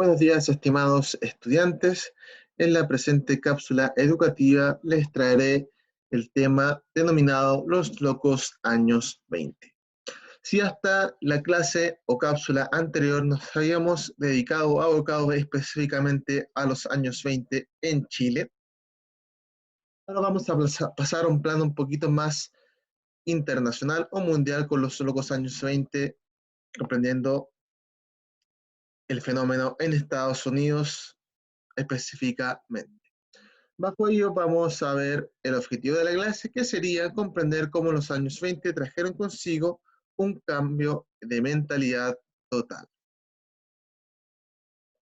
Buenos días, estimados estudiantes. En la presente cápsula educativa les traeré el tema denominado Los locos años 20. Si hasta la clase o cápsula anterior nos habíamos dedicado o abocado específicamente a los años 20 en Chile, ahora vamos a pasar a un plano un poquito más internacional o mundial con los locos años 20, comprendiendo el fenómeno en Estados Unidos específicamente. Bajo ello vamos a ver el objetivo de la clase, que sería comprender cómo los años 20 trajeron consigo un cambio de mentalidad total.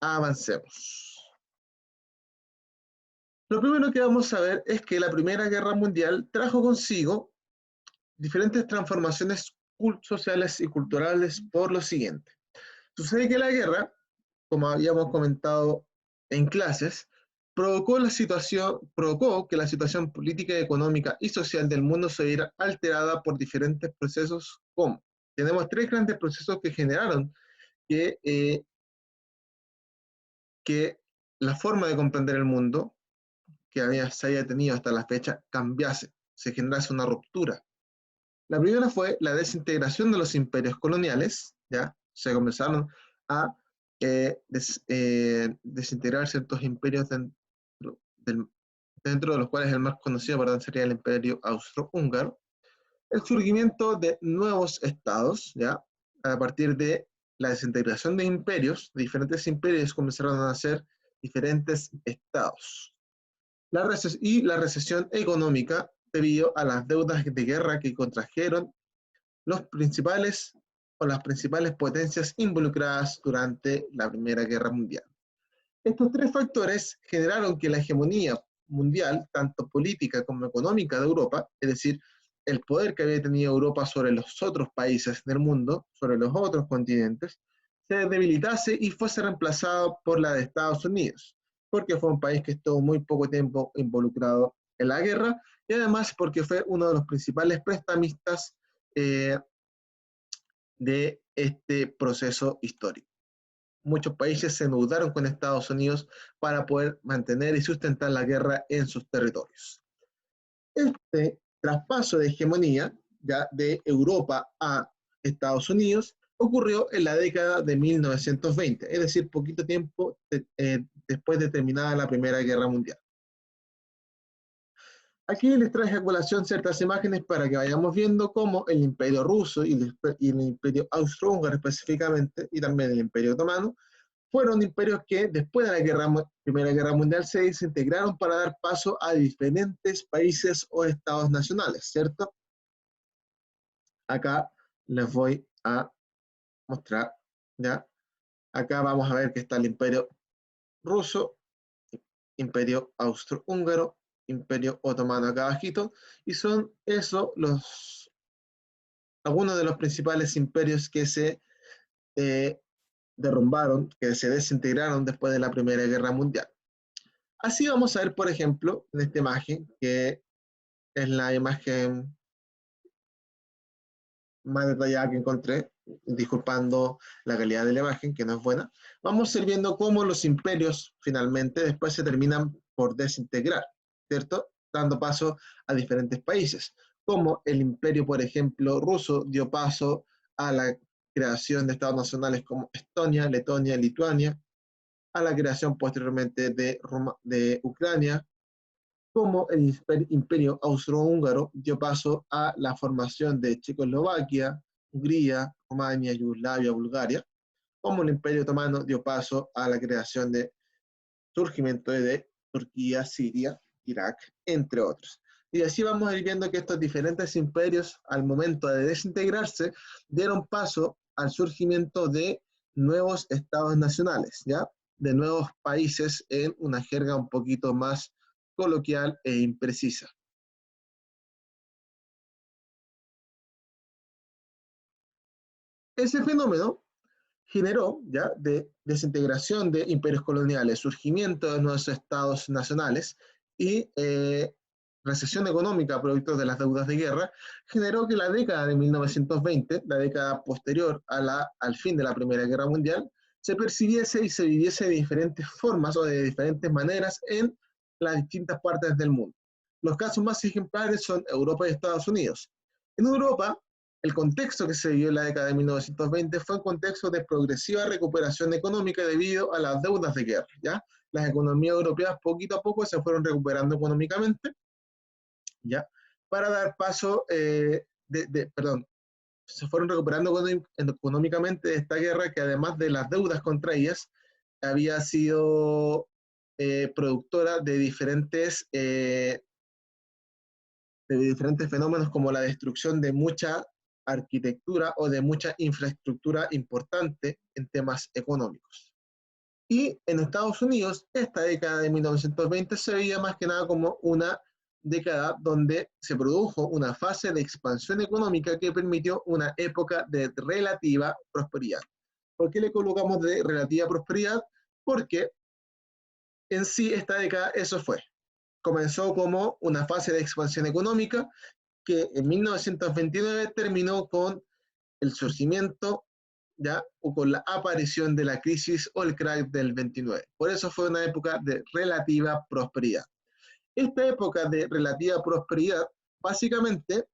Avancemos. Lo primero que vamos a ver es que la Primera Guerra Mundial trajo consigo diferentes transformaciones sociales y culturales por lo siguiente. Sucede que la guerra, como habíamos comentado en clases, provocó que la situación política, económica y social del mundo se viera alterada por diferentes procesos como tenemos tres grandes procesos que generaron que la forma de comprender el mundo se había tenido hasta la fecha cambiase, se generase una ruptura. La primera fue la desintegración de los imperios coloniales, ¿ya? Se comenzaron a desintegrar ciertos imperios dentro de los cuales el más conocido, ¿verdad?, sería el imperio austrohúngaro. El surgimiento de nuevos estados, ¿ya? A partir de la desintegración de imperios, de diferentes imperios comenzaron a nacer diferentes estados. Y la recesión económica debido a las deudas de guerra que contrajeron las principales potencias involucradas durante la Primera Guerra Mundial. Estos tres factores generaron que la hegemonía mundial, tanto política como económica de Europa, es decir, el poder que había tenido Europa sobre los otros países del mundo, sobre los otros continentes, se debilitase y fuese reemplazado por la de Estados Unidos, porque fue un país que estuvo muy poco tiempo involucrado en la guerra y además porque fue uno de los principales prestamistas de este proceso histórico. Muchos países se endeudaron con Estados Unidos para poder mantener y sustentar la guerra en sus territorios. Este traspaso de hegemonía ya de Europa a Estados Unidos ocurrió en la década de 1920, es decir, poquito tiempo después de terminada la Primera Guerra Mundial. Aquí les traje a colación ciertas imágenes para que vayamos viendo cómo el Imperio Ruso y el Imperio Austrohúngaro específicamente, y también el Imperio Otomano, fueron imperios que después de la Primera Guerra Mundial se desintegraron para dar paso a diferentes países o estados nacionales, ¿cierto? Acá les voy a mostrar, ¿ya? Acá vamos a ver que está el Imperio Ruso, Imperio Austrohúngaro, Imperio Otomano acá abajito, y son eso algunos de los principales imperios que se derrumbaron, que se desintegraron después de la Primera Guerra Mundial. Así vamos a ver, por ejemplo, en esta imagen, que es la imagen más detallada que encontré, disculpando la calidad de la imagen, que no es buena, vamos a ir viendo cómo los imperios finalmente después se terminan por desintegrar, ¿cierto? Dando paso a diferentes países, como el imperio, por ejemplo, ruso dio paso a la creación de estados nacionales como Estonia, Letonia, Lituania, a la creación posteriormente de Ucrania, como el imperio austrohúngaro dio paso a la formación de Checoslovaquia, Hungría, Rumania, Yugoslavia, Bulgaria, como el imperio otomano dio paso a la creación de surgimiento de Turquía, Siria, Irak, entre otros. Y así vamos a ir viendo que estos diferentes imperios, al momento de desintegrarse, dieron paso al surgimiento de nuevos estados nacionales, ¿ya? De nuevos países en una jerga un poquito más coloquial e imprecisa. Ese fenómeno generó ya de desintegración de imperios coloniales, surgimiento de nuevos estados nacionales y recesión económica producto de las deudas de guerra, generó que la década de 1920, la década posterior al fin de la Primera Guerra Mundial, se percibiese y se viviese de diferentes formas o de diferentes maneras en las distintas partes del mundo. Los casos más ejemplares son Europa y Estados Unidos. En Europa, el contexto que se vivió en la década de 1920 fue un contexto de progresiva recuperación económica debido a las deudas de guerra, ¿ya? Las economías europeas poquito a poco se fueron recuperando económicamente, ¿ya? Para dar paso, se fueron recuperando económicamente de esta guerra que además de las deudas contraídas, había sido productora de diferentes fenómenos como la destrucción de mucha arquitectura o de mucha infraestructura importante en temas económicos. Y en Estados Unidos, esta década de 1920 se veía más que nada como una década donde se produjo una fase de expansión económica que permitió una época de relativa prosperidad. ¿Por qué le colocamos de relativa prosperidad? Porque en sí esta década eso fue. Comenzó como una fase de expansión económica que en 1929 terminó con el surgimiento, ¿ya? O con la aparición de la crisis o el crack del 29. Por eso fue una época de relativa prosperidad. Esta época de relativa prosperidad básicamente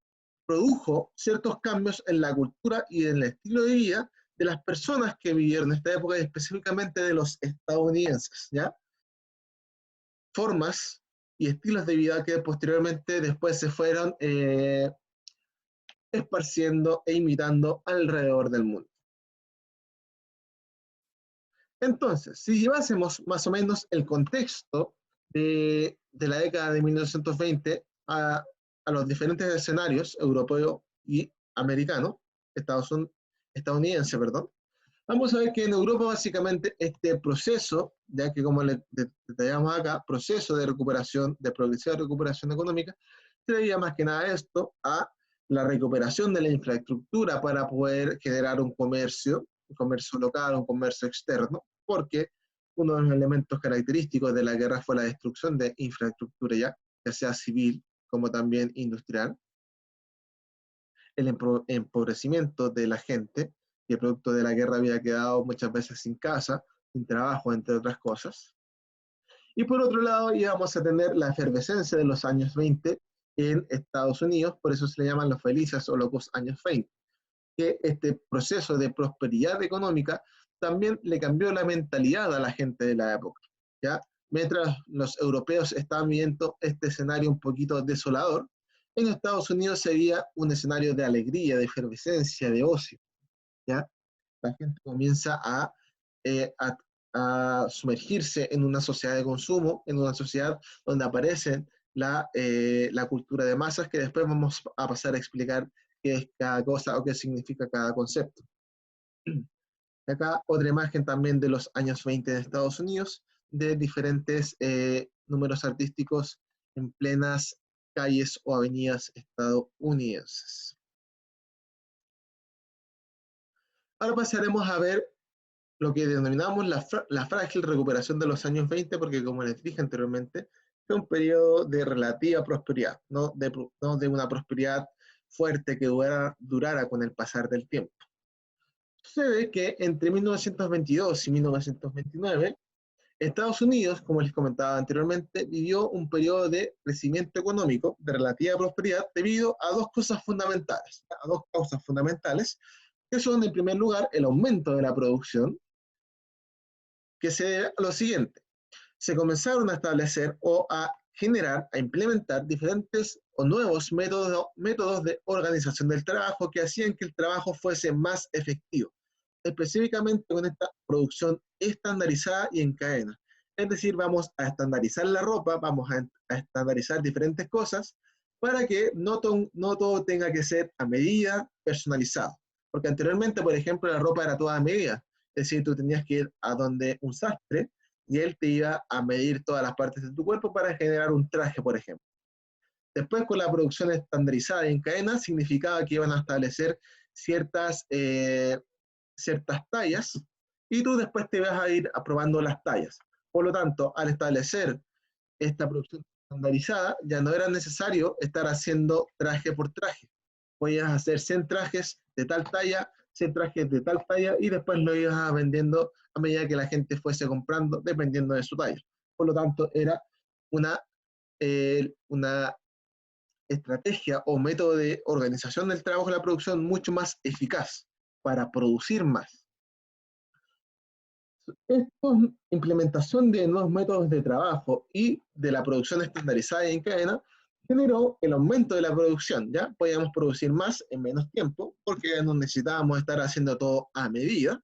produjo ciertos cambios en la cultura y en el estilo de vida de las personas que vivieron esta época, y específicamente de los estadounidenses, ¿ya? Formas y estilos de vida que posteriormente después se fueron esparciendo e imitando alrededor del mundo. Entonces, si llevásemos más o menos el contexto de la década de 1920 a los diferentes escenarios europeo y americano, estadounidense, perdón, vamos a ver que en Europa básicamente este proceso, ya que como le detallamos acá, proceso de recuperación, de progresiva recuperación económica, se debía más que nada esto a la recuperación de la infraestructura para poder generar un comercio local, un comercio externo, porque uno de los elementos característicos de la guerra fue la destrucción de infraestructura ya sea civil como también industrial, el empobrecimiento de la gente, que producto de la guerra había quedado muchas veces sin casa, sin trabajo, entre otras cosas. Y por otro lado íbamos a tener la efervescencia de los años 20 en Estados Unidos, por eso se le llaman los felices o locos años 20, que este proceso de prosperidad económica también le cambió la mentalidad a la gente de la época, ¿ya? Mientras los europeos estaban viviendo este escenario un poquito desolador, en Estados Unidos se veía un escenario de alegría, de efervescencia, de ocio, ¿ya? La gente comienza a sumergirse en una sociedad de consumo, en una sociedad donde aparece la cultura de masas, que después vamos a pasar a explicar qué es cada cosa o qué significa cada concepto. Acá otra imagen también de los años 20 de Estados Unidos, de diferentes números artísticos en plenas calles o avenidas estadounidenses. Ahora pasaremos a ver lo que denominamos la frágil recuperación de los años 20, porque como les dije anteriormente, fue un periodo de relativa prosperidad, no de una prosperidad fuerte que durara con el pasar del tiempo. Sucede que entre 1922 y 1929, Estados Unidos, como les comentaba anteriormente, vivió un periodo de crecimiento económico, de relativa prosperidad, debido a dos causas fundamentales, que son, en primer lugar, el aumento de la producción, que se debe a lo siguiente: se comenzaron a establecer o a generar, a implementar diferentes o nuevos métodos de organización del trabajo que hacían que el trabajo fuese más efectivo, específicamente con esta producción estandarizada y en cadena. Es decir, vamos a estandarizar la ropa, vamos a estandarizar diferentes cosas para que no todo tenga que ser a medida, personalizado. Porque anteriormente, por ejemplo, la ropa era toda a medida. Es decir, tú tenías que ir a donde un sastre y él te iba a medir todas las partes de tu cuerpo para generar un traje, por ejemplo. Después, con la producción estandarizada y en cadena, significaba que iban a establecer ciertas tallas y tú después te vas a ir aprobando las tallas. Por lo tanto, al establecer esta producción estandarizada, ya no era necesario estar haciendo traje por traje. Podías hacer 100 trajes de tal talla ese traje es de tal talla y después lo ibas vendiendo a medida que la gente fuese comprando, dependiendo de su talla. Por lo tanto, era una estrategia o método de organización del trabajo de la producción mucho más eficaz para producir más. Esta implementación de nuevos métodos de trabajo y de la producción estandarizada y en cadena generó el aumento de la producción, ¿ya? Podíamos producir más en menos tiempo porque no necesitábamos estar haciendo todo a medida.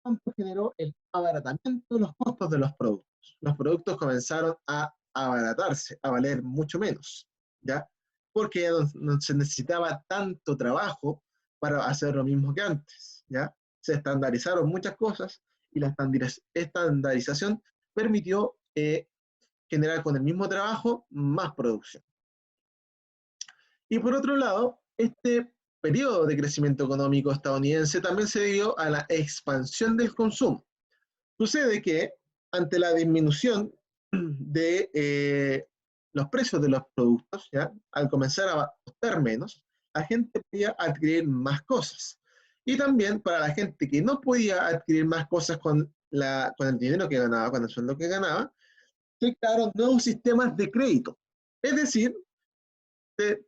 Tanto generó el abaratamiento de los costos de los productos. Los productos comenzaron a abaratarse, a valer mucho menos, ¿ya? Porque ya no se necesitaba tanto trabajo para hacer lo mismo que antes, ¿ya? Se estandarizaron muchas cosas y la estandarización permitió generar con el mismo trabajo más producción. Y por otro lado, este periodo de crecimiento económico estadounidense también se debió a la expansión del consumo. Sucede que ante la disminución de los precios de los productos, ¿ya? Al comenzar a costar menos, la gente podía adquirir más cosas. Y también para la gente que no podía adquirir más cosas con el dinero que ganaba, con el sueldo que ganaba, se crearon nuevos sistemas de crédito. Es decir,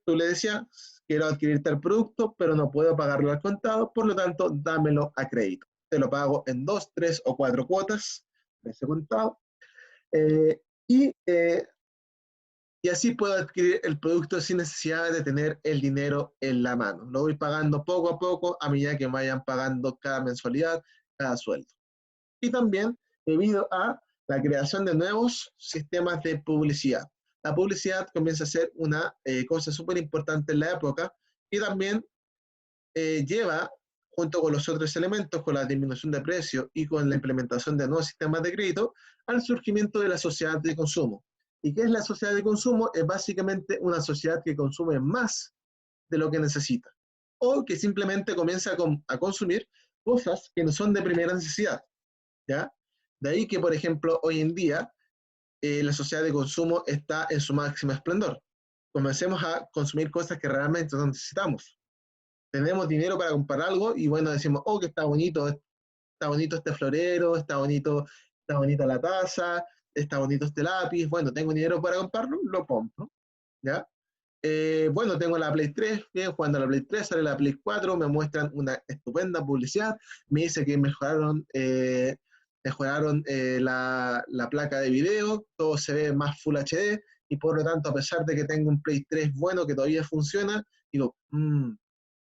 tú le decías, quiero adquirir tal producto, pero no puedo pagarlo al contado, por lo tanto, dámelo a crédito. Te lo pago en 2, 3 o 4 cuotas de ese contado. Eh, y, eh, y así puedo adquirir el producto sin necesidad de tener el dinero en la mano. Lo voy pagando poco a poco a medida que vayan pagando cada mensualidad, cada sueldo. Y también debido a la creación de nuevos sistemas de publicidad. La publicidad comienza a ser una cosa súper importante en la época y también lleva, junto con los otros elementos, con la disminución de precios y con la implementación de nuevos sistemas de crédito, al surgimiento de la sociedad de consumo. ¿Y qué es la sociedad de consumo? Es básicamente una sociedad que consume más de lo que necesita o que simplemente comienza a consumir cosas que no son de primera necesidad, ¿ya? De ahí que, por ejemplo, hoy en día la sociedad de consumo está en su máximo esplendor. Comencemos a consumir cosas que realmente no necesitamos. Tenemos dinero para comprar algo y bueno, decimos, oh, que está bonito este florero, está bonita la taza, está bonito este lápiz, bueno, tengo dinero para comprarlo, lo compro, ¿ya? Bueno, tengo la Play 3, bien, jugando a la Play 3, sale la Play 4, me muestran una estupenda publicidad, me dice que mejoraron la placa de video, todo se ve más Full HD, y por lo tanto, a pesar de que tengo un Play 3 bueno que todavía funciona, digo,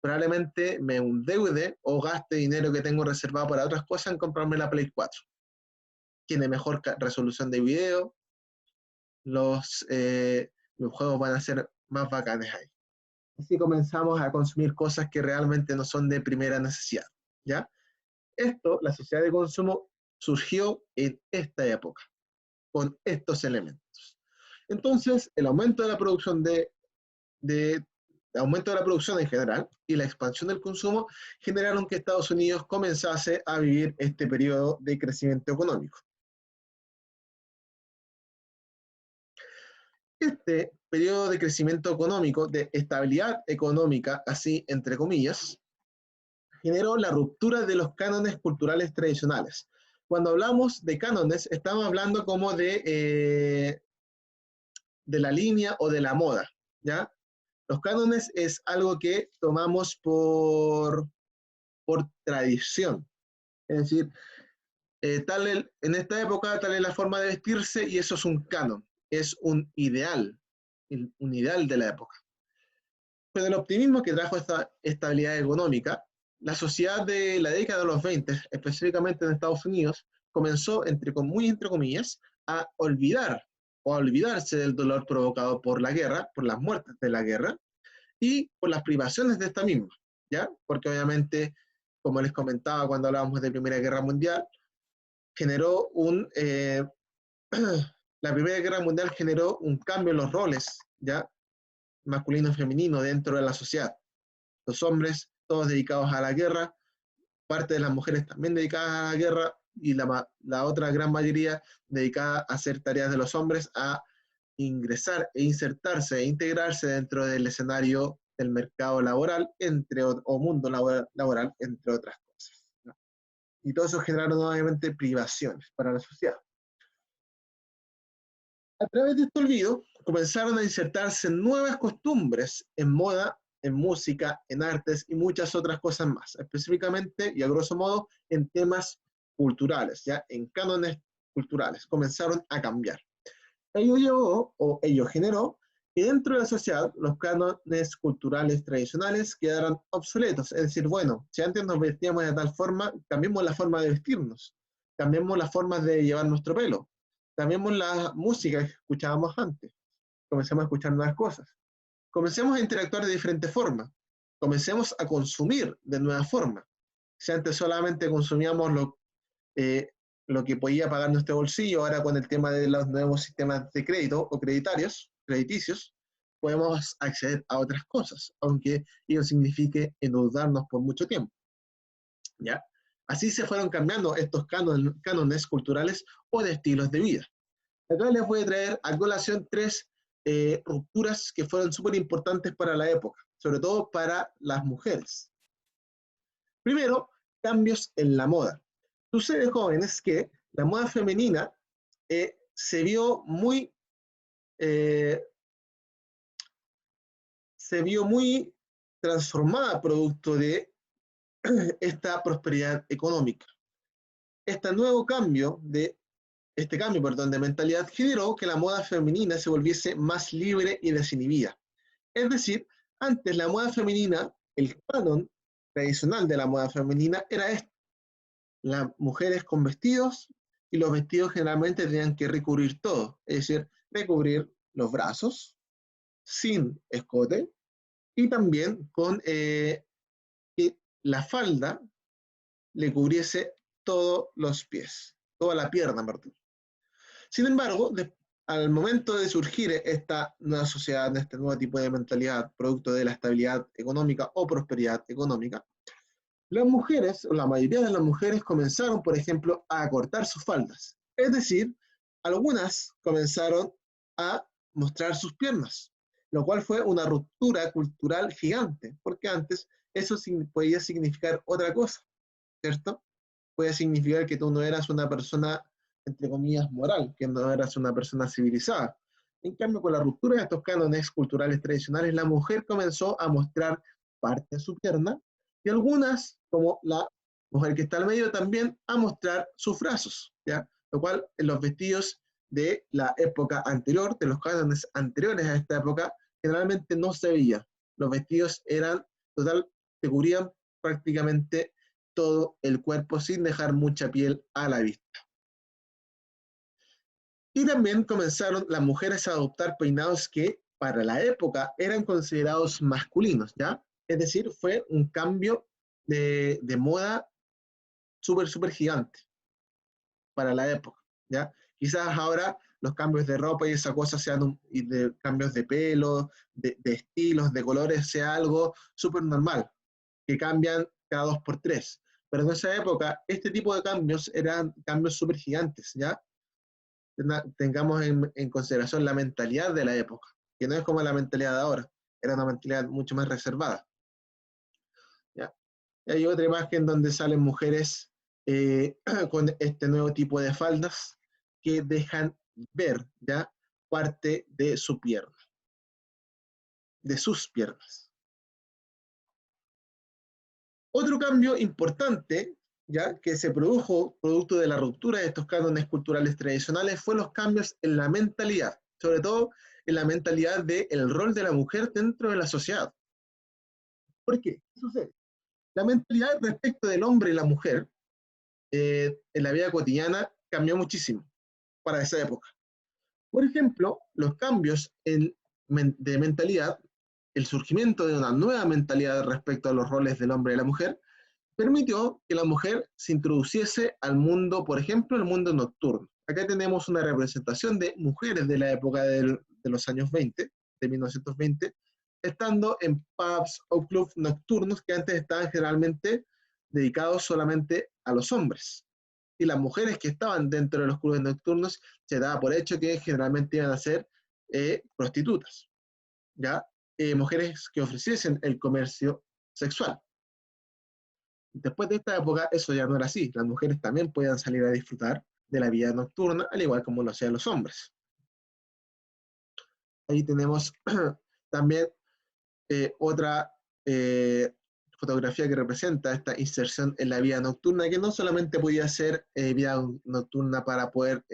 probablemente me endeude o gaste dinero que tengo reservado para otras cosas en comprarme la Play 4. Tiene mejor resolución de video, los juegos van a ser más bacanes ahí. Así comenzamos a consumir cosas que realmente no son de primera necesidad, ¿ya? Esto, la sociedad de consumo, surgió en esta época, con estos elementos. Entonces, el aumento de la producción aumento de la producción en general y la expansión del consumo generaron que Estados Unidos comenzase a vivir este periodo de crecimiento económico. Este periodo de crecimiento económico, de estabilidad económica, así entre comillas, generó la ruptura de los cánones culturales tradicionales. Cuando hablamos de cánones, estamos hablando como de la línea o de la moda, ¿ya? Los cánones es algo que tomamos por tradición. Es decir, en esta época tal es la forma de vestirse y eso es un canon, es un ideal de la época. Con el optimismo que trajo esta estabilidad económica, la sociedad de la década de los 20, específicamente en Estados Unidos, comenzó, muy entre comillas, a olvidar o a olvidarse del dolor provocado por la guerra, por las muertes de la guerra y por las privaciones de esta misma, ¿ya? Porque obviamente, como les comentaba cuando hablábamos de Primera Guerra Mundial, la Primera Guerra Mundial generó un cambio en los roles, ¿ya? Masculino y femenino dentro de la sociedad. Los hombres, todos dedicados a la guerra, parte de las mujeres también dedicadas a la guerra y la otra gran mayoría dedicada a hacer tareas de los hombres, a ingresar e insertarse e integrarse dentro del escenario del mercado laboral, o mundo laboral, entre otras cosas, ¿no? Y todo eso generaron obviamente privaciones para la sociedad. A través de este olvido, comenzaron a insertarse nuevas costumbres en moda, en música, en artes y muchas otras cosas más, específicamente y a grosso modo en temas culturales, ya en cánones culturales, comenzaron a cambiar. Ello generó que dentro de la sociedad los cánones culturales tradicionales quedaran obsoletos, es decir, bueno, si antes nos vestíamos de tal forma, cambiemos la forma de vestirnos, cambiemos la forma de llevar nuestro pelo, cambiemos la música que escuchábamos antes, comencemos a escuchar nuevas cosas, comencemos a interactuar de diferentes formas, comencemos a consumir de nueva forma. Si antes solamente consumíamos lo que podía pagar nuestro bolsillo, ahora con el tema de los nuevos sistemas de crédito o crediticios, podemos acceder a otras cosas, aunque ello signifique endeudarnos por mucho tiempo, ¿ya? Así se fueron cambiando estos cánones culturales o de estilos de vida. Acá les voy a traer a colación tres rupturas que fueron súper importantes para la época, sobre todo para las mujeres. Primero, cambios en la moda. Sucede, jóvenes, que la moda femenina se vio muy transformada producto de esta prosperidad económica. Este cambio, de mentalidad generó que la moda femenina se volviese más libre y desinhibida. Es decir, antes la moda femenina, el canon tradicional de la moda femenina era este: las mujeres con vestidos, y los vestidos generalmente tenían que recubrir todo, es decir, recubrir los brazos, sin escote, y también con que la falda le cubriese todos los pies, toda la pierna, perdón. Sin embargo, al momento de surgir esta nueva sociedad, este nuevo tipo de mentalidad, producto de la estabilidad económica o prosperidad económica, las mujeres, o la mayoría de las mujeres, comenzaron, por ejemplo, a acortar sus faldas. Es decir, algunas comenzaron a mostrar sus piernas, lo cual fue una ruptura cultural gigante, porque antes eso podía significar otra cosa, ¿cierto? Puede significar que tú no eras una persona, entre comillas, moral, que no eras una persona civilizada. En cambio, con la ruptura de estos cánones culturales tradicionales, la mujer comenzó a mostrar parte de su pierna, y algunas, como la mujer que está al medio, también a mostrar sus brazos, ¿ya? Lo cual en los vestidos de la época anterior, de los cánones anteriores a esta época, generalmente no se veía. Los vestidos eran te cubrían prácticamente todo el cuerpo sin dejar mucha piel a la vista. Y también comenzaron las mujeres a adoptar peinados que para la época eran considerados masculinos, ¿ya? Es decir, fue un cambio de moda súper gigante para la época, ¿ya? Quizás ahora los cambios de ropa y esa cosa y de cambios de pelo, de estilos, de colores, sea algo súper normal, que cambian cada 2 por 3. Pero en esa época, este tipo de cambios eran cambios súper gigantes, ¿ya? Tengamos en consideración la mentalidad de la época, que no es como la mentalidad de ahora, era una mentalidad mucho más reservada, ¿ya? Y hay otra imagen donde salen mujeres con este nuevo tipo de faldas que dejan ver, ¿ya?, parte de su pierna, de sus piernas. Otro cambio importante, ¿ya?, que se produjo producto de la ruptura de estos cánones culturales tradicionales fue los cambios en la mentalidad, sobre todo en la mentalidad del rol de la mujer dentro de la sociedad. ¿Por qué? ¿Qué sucede? La mentalidad respecto del hombre y la mujer en la vida cotidiana cambió muchísimo para esa época. Por ejemplo, los cambios de mentalidad, el surgimiento de una nueva mentalidad respecto a los roles del hombre y la mujer, permitió que la mujer se introduciese al mundo, por ejemplo, el mundo nocturno. Acá tenemos una representación de mujeres de la época de los años 20, de 1920, estando en pubs o clubs nocturnos que antes estaban generalmente dedicados solamente a los hombres. Y las mujeres que estaban dentro de los clubes nocturnos se daba por hecho que generalmente iban a ser prostitutas, ¿ya? mujeres que ofreciesen el comercio sexual. Después de esta época, eso ya no era así. Las mujeres también podían salir a disfrutar de la vida nocturna, al igual como lo hacían los hombres. Ahí tenemos también otra fotografía que representa esta inserción en la vida nocturna, que no solamente podía ser vida nocturna para poder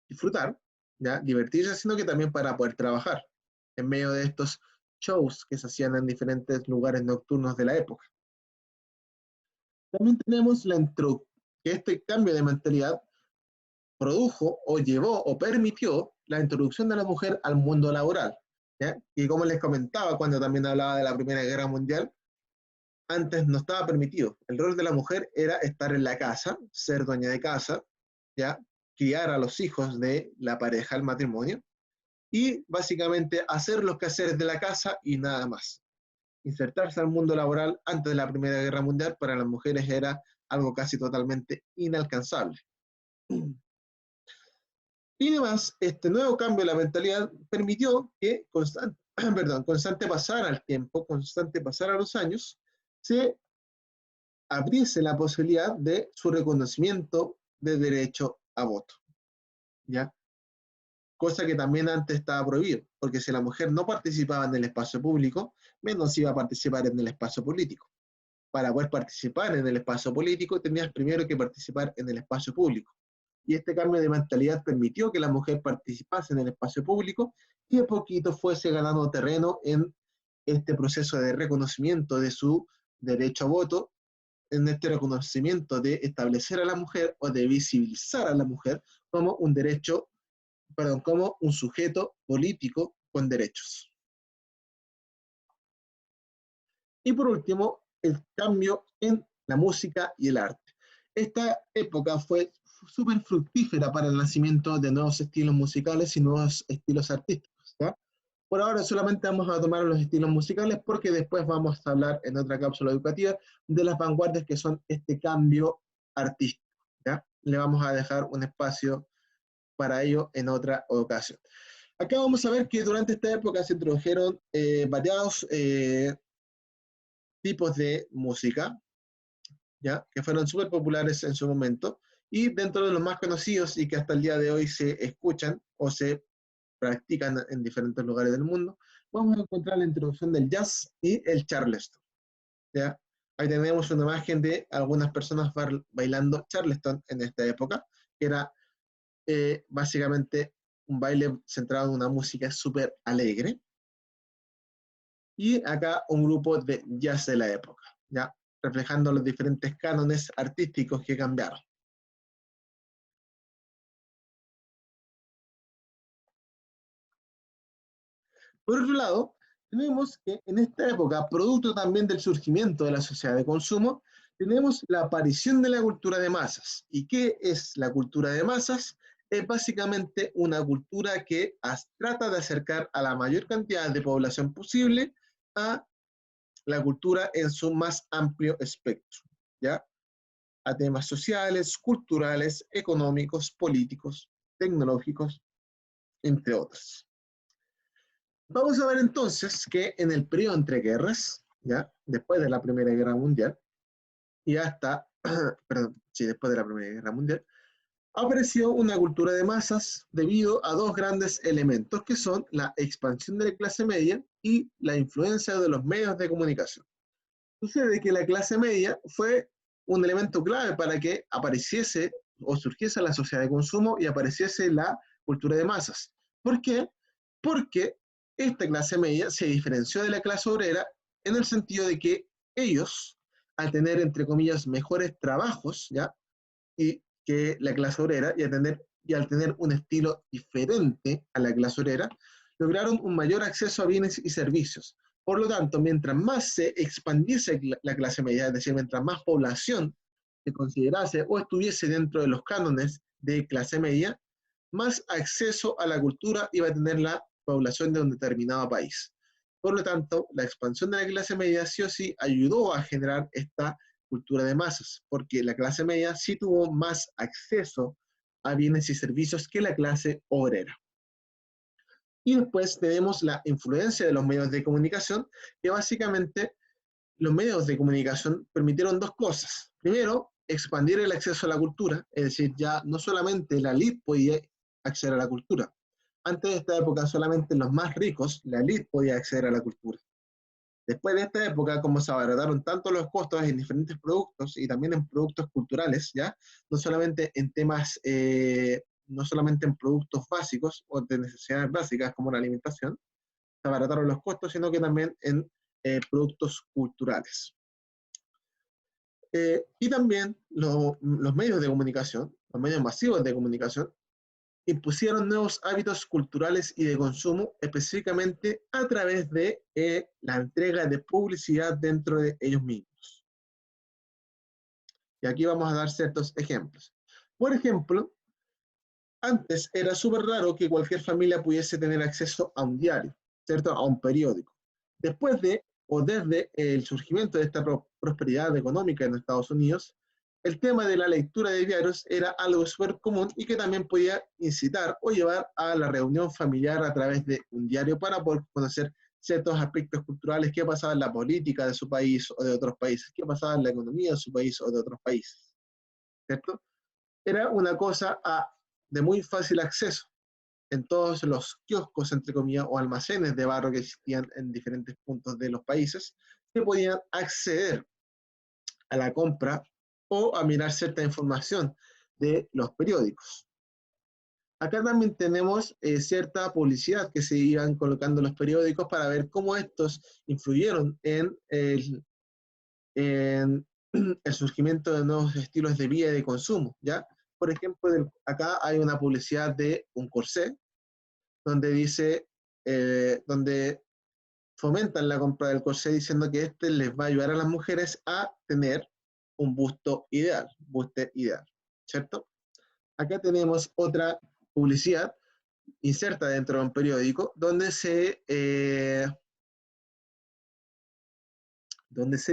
disfrutar, ¿ya? Divertirse, sino que también para poder trabajar en medio de estos shows que se hacían en diferentes lugares nocturnos de la época. También tenemos que este cambio de mentalidad produjo o llevó o permitió la introducción de la mujer al mundo laboral, ¿ya? Y como les comentaba cuando también hablaba de la Primera Guerra Mundial, antes no estaba permitido. El rol de la mujer era estar en la casa, ser dueña de casa, ¿ya? Criar a los hijos de la pareja, el matrimonio, y básicamente hacer los quehaceres de la casa y nada más. Insertarse al mundo laboral antes de la Primera Guerra Mundial para las mujeres era algo casi totalmente inalcanzable. Y además, este nuevo cambio de la mentalidad permitió que constante pasara el tiempo, constante pasara los años, se abriese la posibilidad de su reconocimiento de derecho a voto, ¿ya? Cosa que también antes estaba prohibido, porque si la mujer no participaba en el espacio público, menos iba a participar en el espacio político. Para poder participar en el espacio político, tenías primero que participar en el espacio público. Y este cambio de mentalidad permitió que la mujer participase en el espacio público y a poquito fuese ganando terreno en este proceso de reconocimiento de su derecho a voto, en este reconocimiento de establecer a la mujer o de visibilizar a la mujer como un derecho, perdón, como un sujeto político con derechos. Y por último, el cambio en la música y el arte. Esta época fue súper fructífera para el nacimiento de nuevos estilos musicales y nuevos estilos artísticos, ¿ya? Por ahora solamente vamos a tomar los estilos musicales porque después vamos a hablar en otra cápsula educativa de las vanguardias que son este cambio artístico, ¿ya? Le vamos a dejar un espacio para ello en otra ocasión. Acá vamos a ver que durante esta época se introdujeron variados tipos de música, ¿ya? Que fueron súper populares en su momento, y dentro de los más conocidos y que hasta el día de hoy se escuchan o se practican en diferentes lugares del mundo, vamos a encontrar la introducción del jazz y el charleston, ¿ya? Ahí tenemos una imagen de algunas personas bailando charleston en esta época, que era básicamente un baile centrado en una música súper alegre, y acá un grupo de jazz de la época, ¿ya? Reflejando los diferentes cánones artísticos que cambiaron. Por otro lado, tenemos que en esta época, producto también del surgimiento de la sociedad de consumo, tenemos la aparición de la cultura de masas. ¿Y qué es la cultura de masas? Es básicamente una cultura que trata de acercar a la mayor cantidad de población posible a la cultura en su más amplio espectro, ¿ya? A temas sociales, culturales, económicos, políticos, tecnológicos, entre otros. Vamos a ver entonces que en el periodo entre guerras, ¿ya? Después de la Primera Guerra Mundial, y hasta, perdón, sí, después de la Primera Guerra Mundial, apareció una cultura de masas debido a dos grandes elementos que son la expansión de la clase media y la influencia de los medios de comunicación. Sucede que la clase media fue un elemento clave para que apareciese o surgiese la sociedad de consumo y apareciese la cultura de masas. ¿Por qué? Porque esta clase media se diferenció de la clase obrera en el sentido de que ellos, al tener, entre comillas, mejores trabajos, ¿ya? Y que la clase obrera, y al tener un estilo diferente a la clase obrera, lograron un mayor acceso a bienes y servicios. Por lo tanto, mientras más se expandiese la clase media, es decir, mientras más población se considerase o estuviese dentro de los cánones de clase media, más acceso a la cultura iba a tener la población de un determinado país. Por lo tanto, la expansión de la clase media sí o sí ayudó a generar esta cultura de masas, porque la clase media sí tuvo más acceso a bienes y servicios que la clase obrera. Y después tenemos la influencia de los medios de comunicación, que básicamente los medios de comunicación permitieron dos cosas. Primero, expandir el acceso a la cultura, es decir, ya no solamente la élite podía acceder a la cultura. Antes de esta época, solamente los más ricos, la élite, podía acceder a la cultura. Después de esta época, como se abarataron tanto los costos en diferentes productos y también en productos culturales, ¿ya? No solamente en temas, no solamente en productos básicos o de necesidades básicas como la alimentación, se abarataron los costos, sino que también en productos culturales. Y también los medios de comunicación, los medios masivos de comunicación, impusieron nuevos hábitos culturales y de consumo, específicamente a través de la entrega de publicidad dentro de ellos mismos. Y aquí vamos a dar ciertos ejemplos. Por ejemplo, antes era súper raro que cualquier familia pudiese tener acceso a un diario, ¿cierto? A un periódico. Después de, o desde el surgimiento de esta prosperidad económica en Estados Unidos, el tema de la lectura de diarios era algo súper común y que también podía incitar o llevar a la reunión familiar a través de un diario para poder conocer ciertos aspectos culturales, qué pasaba en la política de su país o de otros países, qué pasaba en la economía de su país o de otros países, ¿cierto? Era una cosa de muy fácil acceso en todos los kioscos, entre comillas, o almacenes de barro que existían en diferentes puntos de los países, que podían acceder a la compra o a mirar cierta información de los periódicos. Acá también tenemos cierta publicidad que se iban colocando en los periódicos para ver cómo estos influyeron en el surgimiento de nuevos estilos de vida y de consumo, ¿ya? Por ejemplo, acá hay una publicidad de un corsé, donde dice, donde fomentan la compra del corsé diciendo que este les va a ayudar a las mujeres a tener un busto ideal, ¿cierto? Acá tenemos otra publicidad inserta dentro de un periódico donde se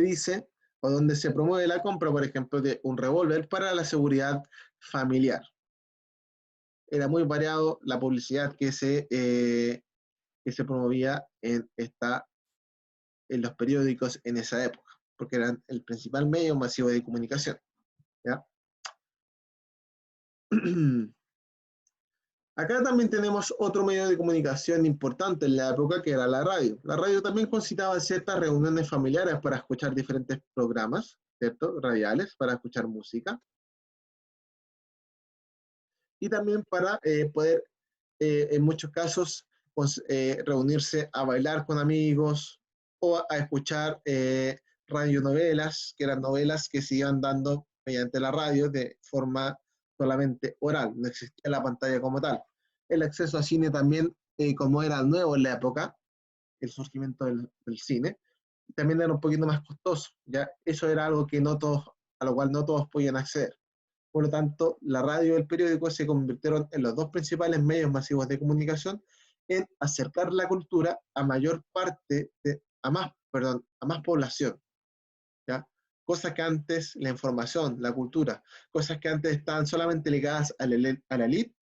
dice o donde se promueve la compra, por ejemplo, de un revólver para la seguridad familiar. Era muy variado la publicidad que se promovía en los periódicos en esa época, porque eran el principal medio masivo de comunicación, ¿ya? Acá también tenemos otro medio de comunicación importante en la época, que era la radio. La radio también concitaba ciertas reuniones familiares para escuchar diferentes programas, ¿cierto? Radiales, para escuchar música. Y también para poder, en muchos casos, pues, reunirse a bailar con amigos o a escuchar radionovelas, que eran novelas que se iban dando mediante la radio de forma solamente oral, no existía la pantalla como tal. El acceso a cine también, como era nuevo en la época, el surgimiento del cine, también era un poquito más costoso, ¿ya? Eso era algo que no todos, a lo cual no todos podían acceder. Por lo tanto, la radio y el periódico se convirtieron en los dos principales medios masivos de comunicación en acercar la cultura a mayor parte, a más población, ¿ya? Cosas que antes, la información, la cultura, cosas que antes estaban solamente ligadas a la elite,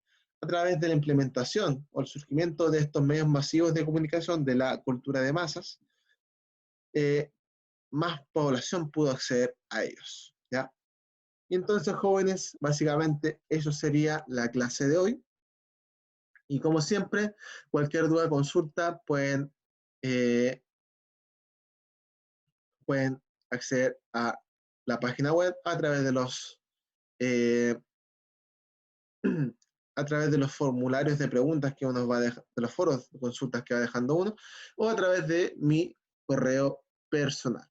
a través de la implementación o el surgimiento de estos medios masivos de comunicación de la cultura de masas, más población pudo acceder a ellos, ¿ya? Y entonces, jóvenes, básicamente eso sería la clase de hoy. Y como siempre, cualquier duda, consulta, pueden acceder a la página web a través de a través de los formularios de preguntas que uno va de los foros de consultas que va dejando uno, o a través de mi correo personal.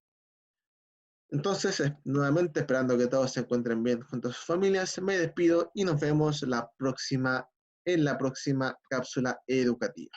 Entonces, nuevamente esperando que todos se encuentren bien junto a sus familias, me despido y nos vemos en la próxima cápsula educativa.